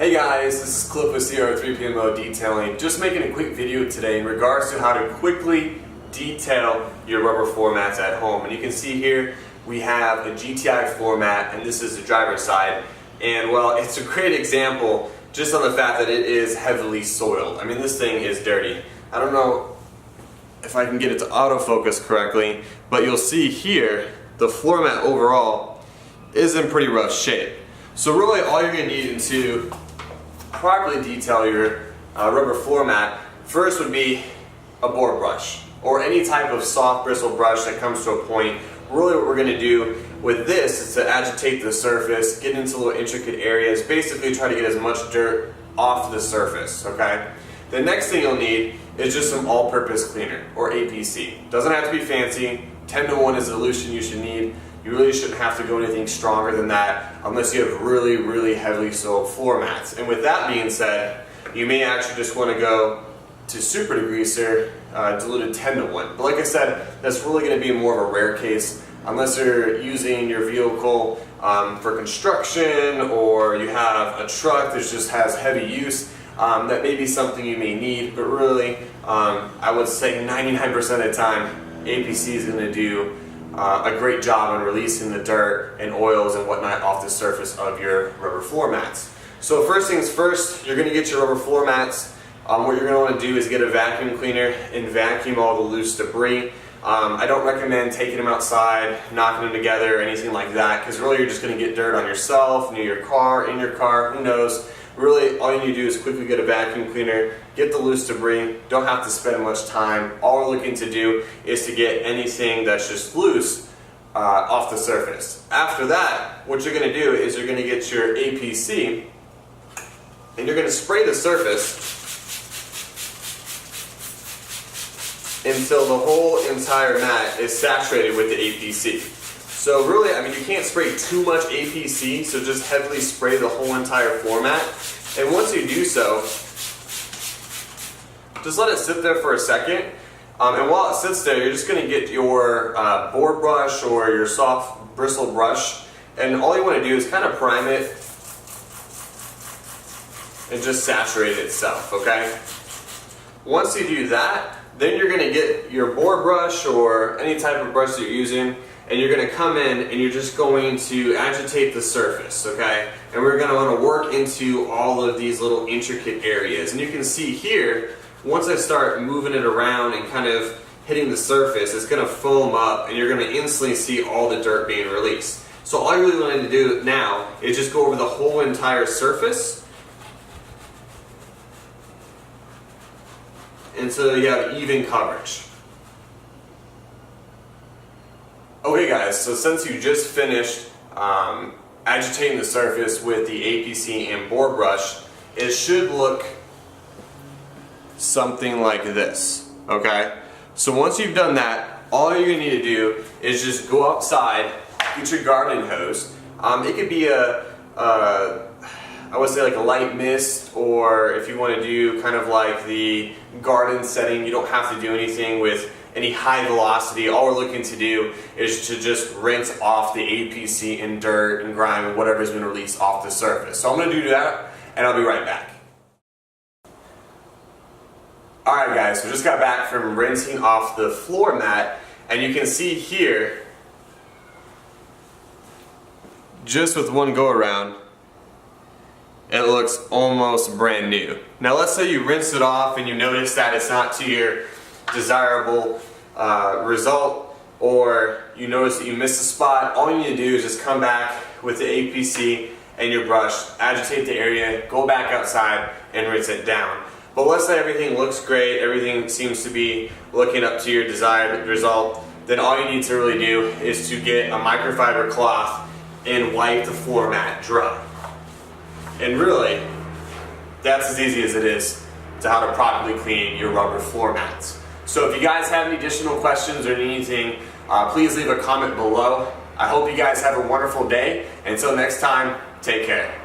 Hey guys, this is Cliff with CR3PMO Detailing. Just making a quick video today in regards to how to quickly detail your rubber floor mats at home. And you can see here we have a GTI floor mat, and this is the driver's side. And well, it's a great example just on the fact that it is heavily soiled. I mean, this thing is dirty. I don't know if I can get it to autofocus correctly, but you'll see here the floor mat overall is in pretty rough shape. So really all you're going to need to properly detail your rubber floor mat first would be a board brush or any type of soft bristle brush that comes to a point. Really what we're going to do with this is to agitate the surface, get into little intricate areas, basically try to get as much dirt off the surface, okay? The next thing you'll need is just some all-purpose cleaner or APC. Doesn't have to be fancy. 10-to-1 is the solution you should need. You really shouldn't have to go anything stronger than that unless you have really heavily soiled floor mats. And with that being said, you may actually just want to go to super degreaser, diluted 10-to-1. But like I said, that's really going to be more of a rare case unless you're using your vehicle for construction, or you have a truck that just has heavy use. That may be something you may need, but really I would say 99% of the time APC is going to do a great job on releasing the dirt and oils and whatnot off the surface of your rubber floor mats. So first things first, you're going to get your rubber floor mats. What you're going to want to do is get a vacuum cleaner and vacuum all the loose debris. I don't recommend taking them outside, knocking them together, or anything like that, because really you're just going to get dirt on yourself, near your car, in your car, who knows. Really, all you need to do is quickly get a vacuum cleaner, get the loose debris, don't have to spend much time. All we're looking to do is to get anything that's just loose off the surface. After that, what you're going to do is you're going to get your APC and you're going to spray the surface until the whole entire mat is saturated with the APC. So really, I mean, you can't spray too much APC, so just heavily spray the whole entire floor mat. And once you do so, just let it sit there for a second. And while it sits there, you're just going to get your board brush or your soft bristle brush, and all you want to do is kind of prime it and just saturate it itself, okay? Once you do that, then you're going to get your board brush or any type of brush that you're using, and you're going to come in and you're just going to agitate the surface, okay? And we're going to want to work into all of these little intricate areas. And you can see here, once I start moving it around and kind of hitting the surface, it's going to foam up and you're going to instantly see all the dirt being released. So all you really want to do now is just go over the whole entire surface until you have even coverage. Okay guys, so since you just finished agitating the surface with the APC and board brush, it should look something like this, okay? So once you've done that, all you're going to need to do is just go outside, get your garden hose. It could be I would say like a light mist, or if you want to do kind of like the garden setting, you don't have to do anything with any high velocity. All we're looking to do is to just rinse off the APC and dirt and grime and whatever's been released off the surface. So I'm going to do that and I'll be right back. Alright guys, so just got back from rinsing off the floor mat, and you can see here, just with one go around, it looks almost brand new. Now let's say you rinse it off and you notice that it's not to your desirable result, or you notice that you missed a spot. All you need to do is just come back with the APC and your brush, agitate the area, go back outside and rinse it down. But let's say everything looks great, everything seems to be looking up to your desired result, then all you need to really do is to get a microfiber cloth and wipe the floor mat dry. And really, that's as easy as it is to how to properly clean your rubber floor mats. So if you guys have any additional questions or anything, please leave a comment below. I hope you guys have a wonderful day. Until next time, take care.